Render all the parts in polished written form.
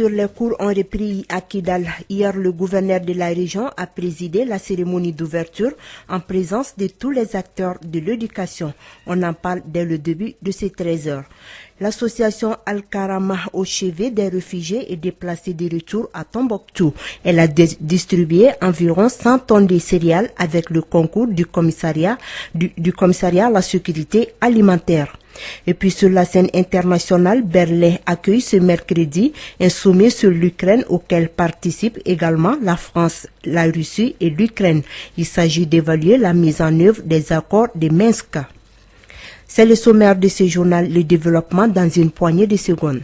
ouverture, les cours ont repris à Kidal. Hier, le gouverneur de la région a présidé la cérémonie d'ouverture en présence de tous les acteurs de l'éducation. On en parle dès le début de ces 13 heures. L'association Al-Karama au chevet des réfugiés est déplacée de retour à Tombouctou. Elle a distribué environ 100 tonnes de céréales avec le concours du commissariat à la sécurité alimentaire. Et puis sur la scène internationale, Berlin accueille ce mercredi un sommet sur l'Ukraine auquel participent également la France, la Russie et l'Ukraine. Il s'agit d'évaluer la mise en œuvre des accords de Minsk. C'est le sommaire de ce journal, le développement dans une poignée de secondes.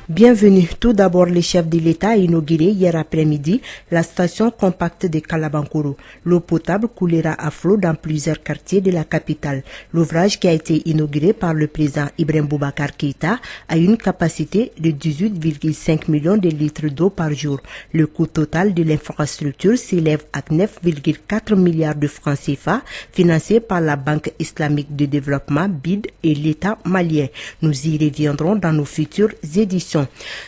Bienvenue. Tout d'abord, le chef de l'État a inauguré hier après-midi la station compacte de Kalabankoro. L'eau potable coulera à flot dans plusieurs quartiers de la capitale. L'ouvrage qui a été inauguré par le président Ibrahim Boubacar Keïta a une capacité de 18,5 millions de litres d'eau par jour. Le coût total de l'infrastructure s'élève à 9,4 milliards de francs CFA, financé par la Banque islamique de développement BID et l'État malien. Nous y reviendrons dans nos futures éditions.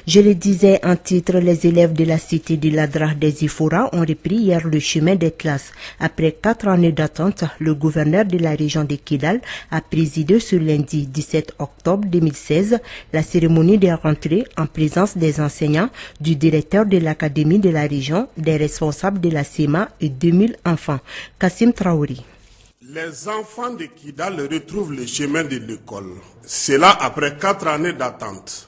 Je le disais en titre, les élèves de la cité de l'Adra des Ifora ont repris hier le chemin des classes. Après 4 années d'attente, le gouverneur de la région de Kidal a présidé ce lundi 17 octobre 2016 la cérémonie de rentrée en présence des enseignants, du directeur de l'académie de la région, des responsables de la CEMA et 2000 enfants. Kassim Traori. Les enfants de Kidal retrouvent le chemin de l'école. Cela après 4 années d'attente.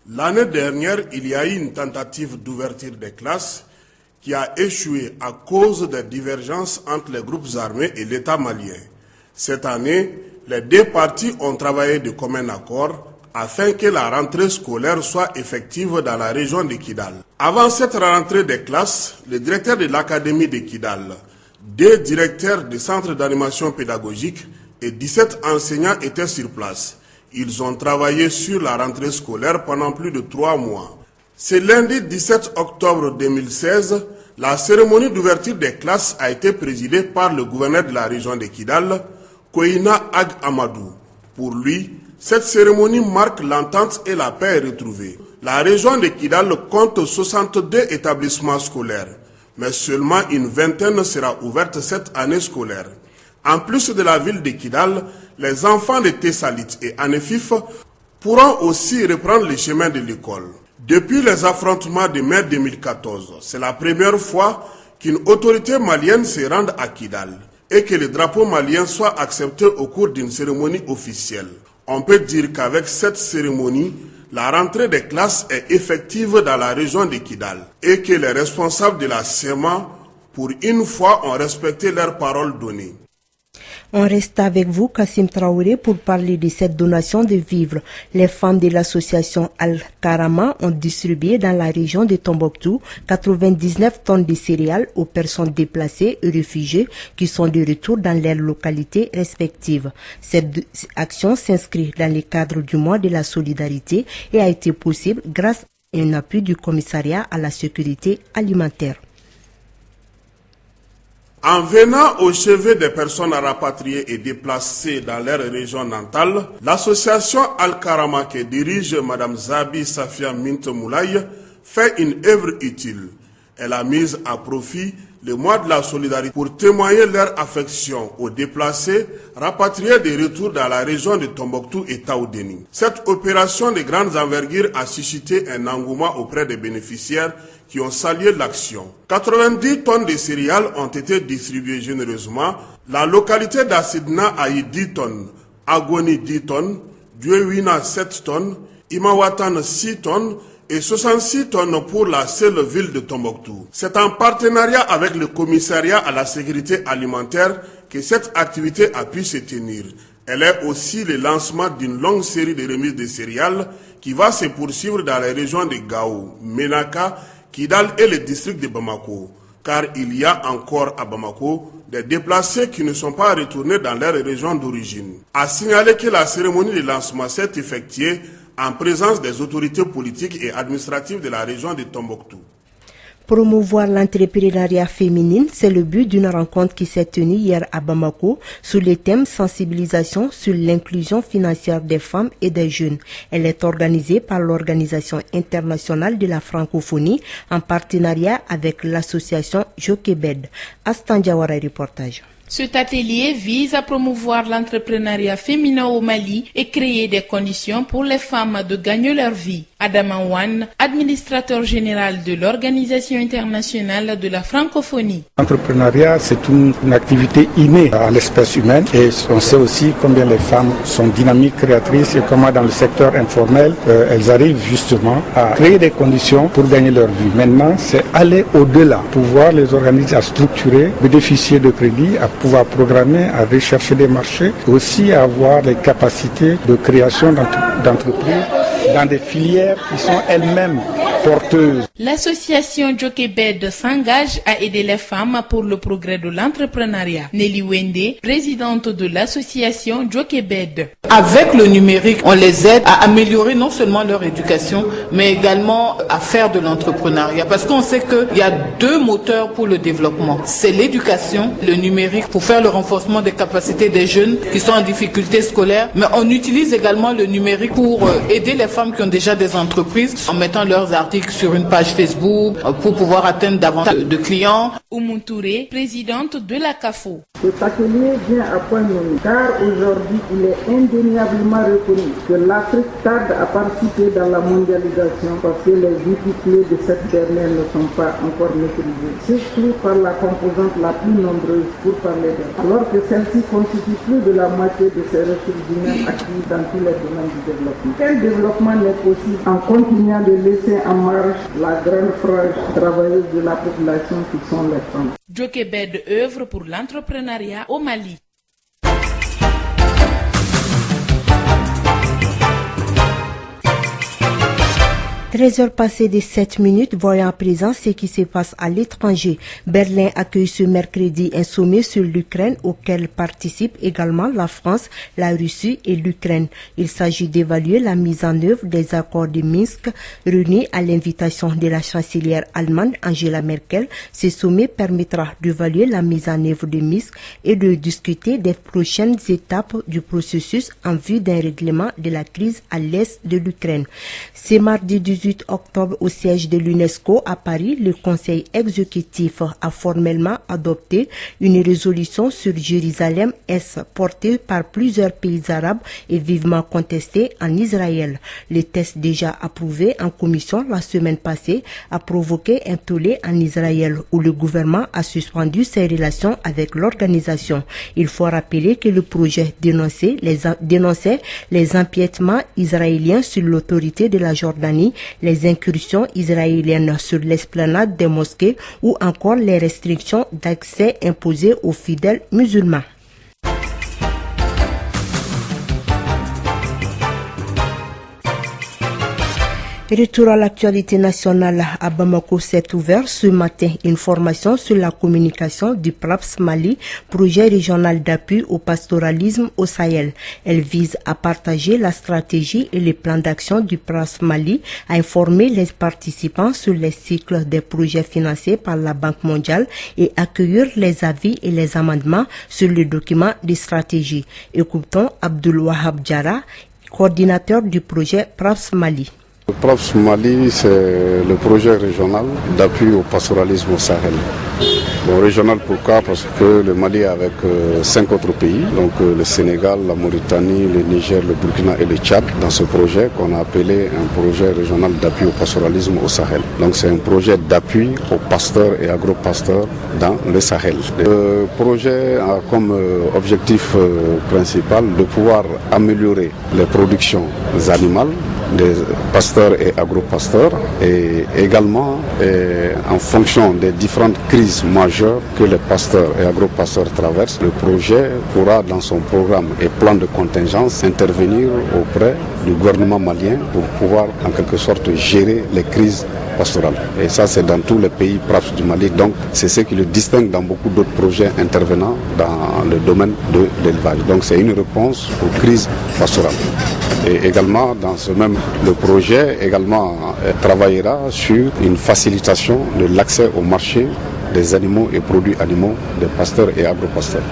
L'année dernière, il y a eu une tentative d'ouverture des classes qui a échoué à cause des divergences entre les groupes armés et l'État malien. Cette année, les deux parties ont travaillé de commun accord afin que la rentrée scolaire soit effective dans la région de Kidal. Avant cette rentrée des classes, le directeur de l'académie de Kidal, 2 directeurs du centre d'animation pédagogique et 17 enseignants étaient sur place. Ils ont travaillé sur la rentrée scolaire pendant plus de 3 mois. Ce lundi 17 octobre 2016, la cérémonie d'ouverture des classes a été présidée par le gouverneur de la région de Kidal, Koina Ag Amadou. Pour lui, cette cérémonie marque l'entente et la paix retrouvée. La région de Kidal compte 62 établissements scolaires, mais seulement une vingtaine sera ouverte cette année scolaire. En plus de la ville de Kidal, les enfants de Tessalit et Anefif pourront aussi reprendre le chemin de l'école. Depuis les affrontements de mai 2014, c'est la première fois qu'une autorité malienne se rende à Kidal et que le drapeau malien soit accepté au cours d'une cérémonie officielle. On peut dire qu'avec cette cérémonie, la rentrée des classes est effective dans la région de Kidal et que les responsables de la CEMA, pour une fois, ont respecté leurs paroles données. On reste avec vous, Kassim Traoré, pour parler de cette donation de vivres. Les femmes de l'association Al-Karama ont distribué dans la région de Tombouctou 99 tonnes de céréales aux personnes déplacées et réfugiées qui sont de retour dans leurs localités respectives. Cette action s'inscrit dans le cadre du mois de la solidarité et a été possible grâce à un appui du commissariat à la sécurité alimentaire. En venant au chevet des personnes rapatriées et déplacées dans leur région natale, l'association Al-Karama que dirige Mme Zabi Safia Mint Moulaye fait une œuvre utile. Elle a mis à profit le mois de la solidarité pour témoigner leur affection aux déplacés rapatriés de retour dans la région de Tombouctou et Taoudeni. Cette opération de grande envergure a suscité un engouement auprès des bénéficiaires qui ont salué l'action. 90 tonnes de céréales ont été distribuées généreusement. La localité d'Assidna a eu 10 tonnes, Agoni 10 tonnes, Diouéwina 7 tonnes, Imawatan 6 tonnes et 66 tonnes pour la seule ville de Tombouctou. C'est en partenariat avec le commissariat à la sécurité alimentaire que cette activité a pu se tenir. Elle est aussi le lancement d'une longue série de remises de céréales qui va se poursuivre dans les régions de Gao, Menaka, Kidal et le district de Bamako. Car il y a encore à Bamako des déplacés qui ne sont pas retournés dans leur région d'origine. A signaler que la cérémonie de lancement s'est effectuée en présence des autorités politiques et administratives de la région de Tombouctou. Promouvoir l'entrepreneuriat féminin, c'est le but d'une rencontre qui s'est tenue hier à Bamako sous le thème sensibilisation sur l'inclusion financière des femmes et des jeunes. Elle est organisée par l'Organisation internationale de la francophonie en partenariat avec l'association Joquebed. Astan Diawara reportage. Cet atelier vise à promouvoir l'entrepreneuriat féminin au Mali et créer des conditions pour les femmes de gagner leur vie. Adam Awan, administrateur général de l'Organisation internationale de la francophonie. L'entrepreneuriat, c'est une activité innée à l'espèce humaine et on sait aussi combien les femmes sont dynamiques, créatrices et comment dans le secteur informel, elles arrivent justement à créer des conditions pour gagner leur vie. Maintenant, c'est aller au-delà, pouvoir les organiser à structurer, bénéficier de crédits, à pouvoir programmer, à rechercher des marchés, aussi à avoir les capacités de création d'entreprises dans des filières qui sont elles-mêmes porteuses. L'association Joquebed s'engage à aider les femmes pour le progrès de l'entrepreneuriat. Nelly Wende, présidente de l'association Joquebed. Avec le numérique, on les aide à améliorer non seulement leur éducation, mais également à faire de l'entrepreneuriat. Parce qu'on sait qu'il y a deux moteurs pour le développement. C'est l'éducation, le numérique, pour faire le renforcement des capacités des jeunes qui sont en difficulté scolaire. Mais on utilise également le numérique pour aider les femmes qui ont déjà des entreprises en mettant leurs articles sur une page Facebook pour pouvoir atteindre davantage de clients. Oumou Touré, présidente de la CAFO. Cet atelier vient à point nommé car aujourd'hui il est indéniablement reconnu que l'Afrique tarde à participer dans la mondialisation parce que les outils clés de cette dernière ne sont pas encore maîtrisés, surtout par la composante la plus nombreuse pour parler d'elle, alors que celle-ci constitue plus de la moitié de ces ressources humaines acquises dans tous les domaines du développement. Quel développement n'est possible en continuant de laisser en marge la grande frange travailleuse de la population qui sont les femmes. Joquebed œuvre pour l'entrepreneuriat au Mali. 13h passées de 7 minutes, voyons à présent ce qui se passe à l'étranger. Berlin accueille ce mercredi un sommet sur l'Ukraine auquel participent également la France, la Russie et l'Ukraine. Il s'agit d'évaluer la mise en œuvre des accords de Minsk réunis à l'invitation de la chancelière allemande Angela Merkel. Ce sommet permettra d'évaluer la mise en œuvre de Minsk et de discuter des prochaines étapes du processus en vue d'un règlement de la crise à l'est de l'Ukraine. C'est mardi 18 octobre au siège de l'UNESCO à Paris, le Conseil exécutif a formellement adopté une résolution sur Jérusalem-Est portée par plusieurs pays arabes et vivement contestée en Israël. Le texte déjà approuvé en commission la semaine passée a provoqué un tollé en Israël où le gouvernement a suspendu ses relations avec l'organisation. Il faut rappeler que le projet dénonçait les empiètements israéliens sur l'autorité de la Jordanie, les incursions israéliennes sur l'esplanade des mosquées ou encore les restrictions d'accès imposées aux fidèles musulmans. Retour à l'actualité nationale à Bamako s'est ouvert ce matin une formation sur la communication du PRAPS Mali, projet régional d'appui au pastoralisme au Sahel. Elle vise à partager la stratégie et les plans d'action du PRAPS Mali, à informer les participants sur les cycles des projets financés par la Banque mondiale et accueillir les avis et les amendements sur le document de stratégie. Écoutons Abdul Wahab Diarra, coordinateur du projet PRAPS Mali. Le PRAPS Mali, c'est le projet régional d'appui au pastoralisme au Sahel. Bon, régional pourquoi? Parce que le Mali est avec 5 autres pays, donc le Sénégal, la Mauritanie, le Niger, le Burkina et le Tchad, dans ce projet qu'on a appelé un projet régional d'appui au pastoralisme au Sahel. Donc c'est un projet d'appui aux pasteurs et agro-pasteurs dans le Sahel. Le projet a comme objectif principal de pouvoir améliorer les productions animales des pasteurs et agro-pasteurs et également en fonction des différentes crises majeures que les pasteurs et agro-pasteurs traversent, le projet pourra dans son programme et plan de contingence intervenir auprès du gouvernement malien pour pouvoir en quelque sorte gérer les crises pastorale. Et ça, c'est dans tous les pays proches du Mali. Donc, c'est ce qui le distingue dans beaucoup d'autres projets intervenant dans le domaine de l'élevage. Donc, c'est une réponse aux crises pastorales. Et également, dans ce même le projet également travaillera sur une facilitation de l'accès au marché des animaux et produits animaux des pasteurs et agropasteurs.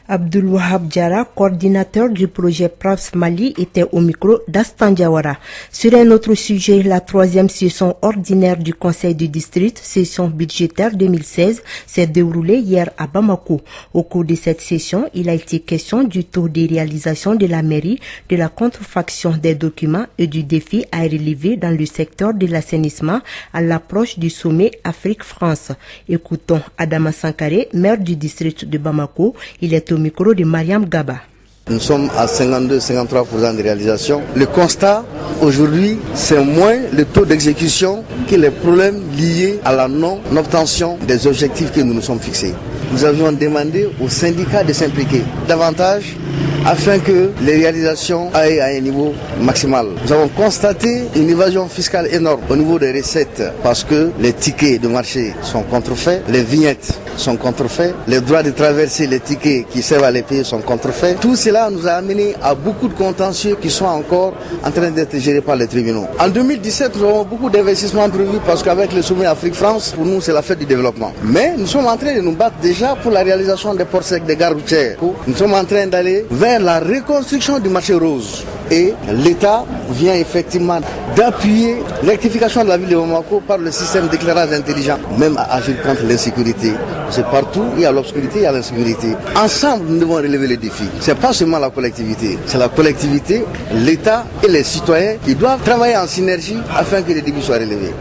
Abdul Wahab Diara, coordinateur du projet PRAPS Mali, était au micro d'Astan Diawara. Sur un autre sujet, la 3e session ordinaire du Conseil du district, session budgétaire 2016, s'est déroulée hier à Bamako. Au cours de cette session, il a été question du taux de réalisation de la mairie, de la contrefaction des documents et du défi à relever dans le secteur de l'assainissement à l'approche du sommet Afrique-France. Écoutons Adama Sankare, maire du district de Bamako. Il est au micro de Mariam Gaba. Nous sommes à 52-53% de réalisation. Le constat aujourd'hui, c'est moins le taux d'exécution que les problèmes liés à la non-obtention des objectifs que nous nous sommes fixés. Nous avions demandé aux syndicats de s'impliquer davantage afin que les réalisations aillent à un niveau maximal. Nous avons constaté une évasion fiscale énorme au niveau des recettes parce que les tickets de marché sont contrefaits, les vignettes sont contrefaits, les droits de traverser, les tickets qui servent à les payer sont contrefaits. Tout cela nous a amené à beaucoup de contentieux qui sont encore en train d'être gérés par les tribunaux. En 2017, nous avons beaucoup d'investissements prévus parce qu'avec le sommet Afrique-France, pour nous, c'est la fête du développement. Mais nous sommes en train de nous battre déjà pour la réalisation des ports secs, des gares routières. Nous sommes en train d'aller vers la reconstruction du marché rose. Et l'État vient effectivement d'appuyer l'électrification de la ville de Bamako par le système d'éclairage intelligent, même à agir contre l'insécurité. C'est partout, il y a l'obscurité, il y a l'insécurité. Ensemble, nous devons relever les défis. Ce n'est pas seulement la collectivité, c'est la collectivité, l'État et les citoyens qui doivent travailler en synergie afin que les défis soient relevés.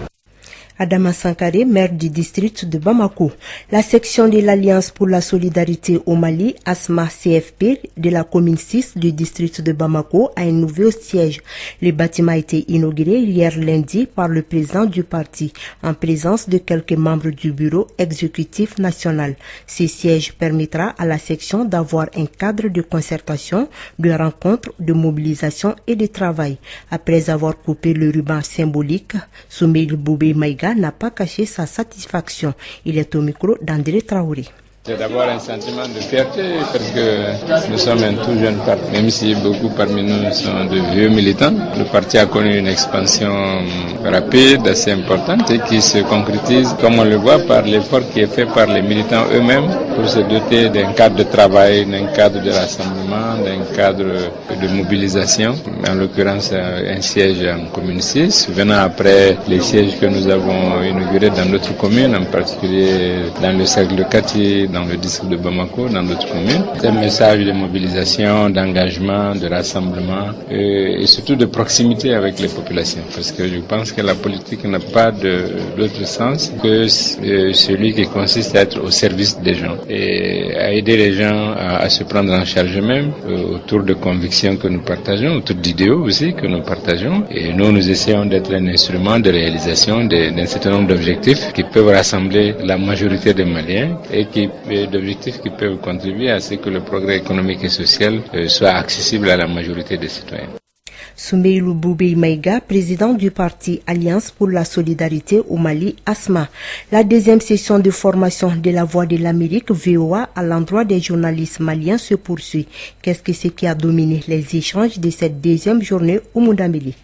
Adama Sankare, maire du district de Bamako. La section de l'Alliance pour la solidarité au Mali, ASMA CFP, de la commune 6 du district de Bamako, a un nouveau siège. Le bâtiment a été inauguré hier lundi par le président du parti, en présence de quelques membres du bureau exécutif national. Ce siège permettra à la section d'avoir un cadre de concertation, de rencontre, de mobilisation et de travail. Après avoir coupé le ruban symbolique, Soumeil Boubé Maïga n'a pas caché sa satisfaction. Il est au micro d'André Traoré. C'est d'abord un sentiment de fierté parce que nous sommes un tout jeune parti, même si beaucoup parmi nous sont de vieux militants. Le parti a connu une expansion rapide, assez importante et qui se concrétise, comme on le voit, par l'effort qui est fait par les militants eux-mêmes pour se doter d'un cadre de travail, d'un cadre de rassemblement, d'un cadre de mobilisation. En l'occurrence, un siège en commune 6, venant après les sièges que nous avons inaugurés dans notre commune, en particulier dans le cercle de quartier, dans le district de Bamako, dans notre commune. C'est un message de mobilisation, d'engagement, de rassemblement et surtout de proximité avec les populations. Parce que je pense que la politique n'a pas d'autre sens que celui qui consiste à être au service des gens et à aider les gens à se prendre en charge eux-mêmes autour de convictions que nous partageons, autour d'idéaux aussi que nous partageons. Et nous essayons d'être un instrument de réalisation d'un certain nombre d'objectifs qui peuvent rassembler la majorité des Maliens et d'objectifs qui peuvent contribuer à ce que le progrès économique et social soit accessible à la majorité des citoyens. Soumeilou Boubé Maïga, président du parti Alliance pour la solidarité au Mali, ASMA. La deuxième session de formation de la Voix de l'Amérique, VOA, à l'endroit des journalistes maliens se poursuit. Qu'est-ce que c'est qui a dominé les échanges de cette deuxième journée au Moundamili?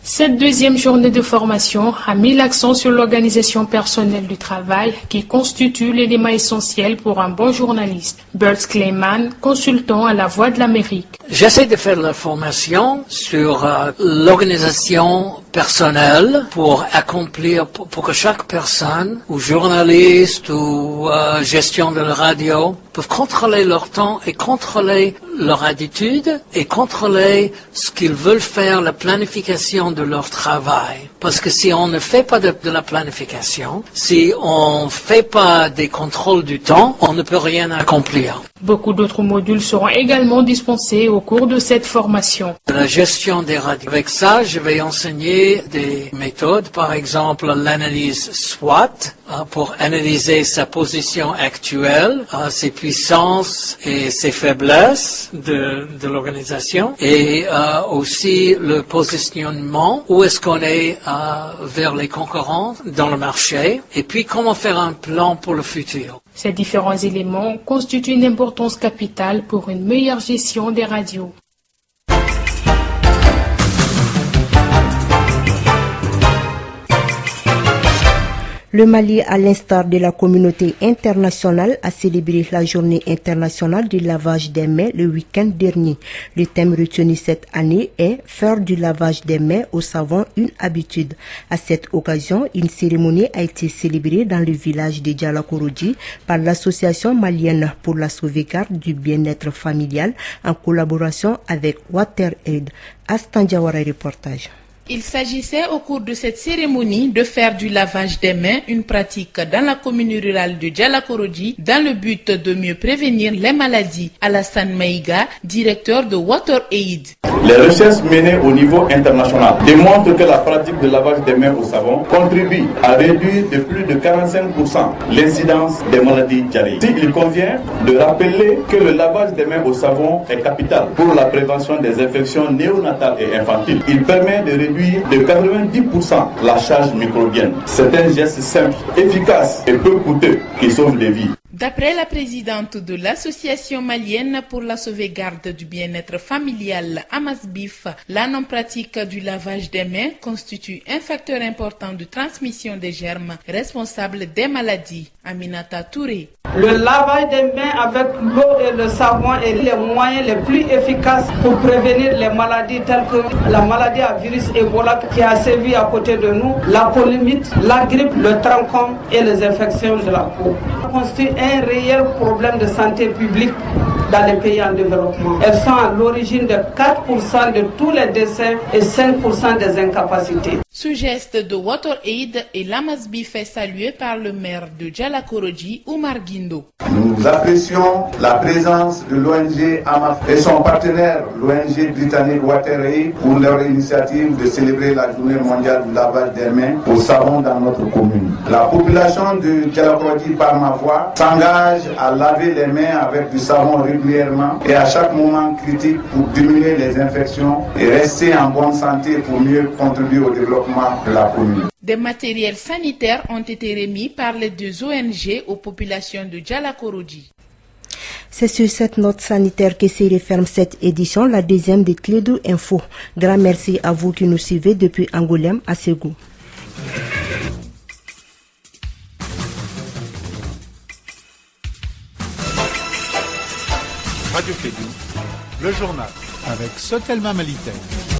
Cette deuxième journée de formation a mis l'accent sur l'organisation personnelle du travail qui constitue l'élément essentiel pour un bon journaliste. Bert Kleiman, consultant à la Voix de l'Amérique. J'essaie de faire la formation sur l'organisation personnelle pour accomplir, pour que chaque personne, ou journaliste, ou gestion de la radio, peuvent contrôler leur temps et contrôler leur attitude et contrôler ce qu'ils veulent faire, la planification de leur travail. Parce que si on ne fait pas de la planification, si on ne fait pas des contrôles du temps, on ne peut rien accomplir. Beaucoup d'autres modules seront également dispensés au cours de cette formation. la gestion des radios. Avec ça, je vais enseigner des méthodes, par exemple l'analyse SWOT, pour analyser sa position actuelle, ses puissances et ses faiblesses de l'organisation, et aussi le positionnement, où est-ce qu'on est vers les concurrents dans le marché, et puis comment faire un plan pour le futur. Ces différents éléments constituent une importance capitale pour une meilleure gestion des radios. Le Mali, à l'instar de la communauté internationale, a célébré la journée internationale du lavage des mains le week-end dernier. Le thème retenu cette année est « Faire du lavage des mains au savon une habitude ». À cette occasion, une cérémonie a été célébrée dans le village de Djalakorodji par l'Association malienne pour la sauvegarde du bien-être familial en collaboration avec WaterAid. Astan Diawara reportage. Il s'agissait au cours de cette cérémonie de faire du lavage des mains une pratique dans la commune rurale de Djalakorodji dans le but de mieux prévenir les maladies. Alassane Maïga, directeur de WaterAid. Les recherches menées au niveau international démontrent que la pratique de lavage des mains au savon contribue à réduire de plus de 45% l'incidence des maladies diarrhéiques. Il convient de rappeler que le lavage des mains au savon est capital pour la prévention des infections néonatales et infantiles. Il permet de réduire de 90% la charge microbienne. C'est un geste simple, efficace et peu coûteux qui sauve des vies. D'après la présidente de l'Association malienne pour la sauvegarde du bien-être familial, Amasbif, la non-pratique du lavage des mains constitue un facteur important de transmission des germes responsables des maladies. Aminata Touré. Le lavage des mains avec l'eau et le savon est les moyens les plus efficaces pour prévenir les maladies telles que la maladie à virus Ebola qui a sévi à côté de nous, la poliomyélite, la grippe, le trancome et les infections de la peau. Ça constitue un réel problème de santé publique dans les pays en développement. Elles sont à l'origine de 4% de tous les décès et 5% des incapacités. Ce geste de WaterAid et l'Amasbif est salué par le maire de Djalakorodji, Oumar Guindo. Nous apprécions la présence de l'ONG AMAF et son partenaire, l'ONG britannique WaterAid, pour leur initiative de célébrer la journée mondiale du lavage des mains au savon dans notre commune. La population de Djalakorodji, par ma voix, s'engage à laver les mains avec du savon régulièrement et à chaque moment critique pour diminuer les infections et rester en bonne santé pour mieux contribuer au développement de la commune. Des matériels sanitaires ont été remis par les deux ONG aux populations de Djalakorodji. C'est sur cette note sanitaire que se referme cette édition, la deuxième de Clédou Info. Grand merci à vous qui nous suivez depuis Angoulême à Ségou. Radio Clédou, le journal avec Sotelma Malitel.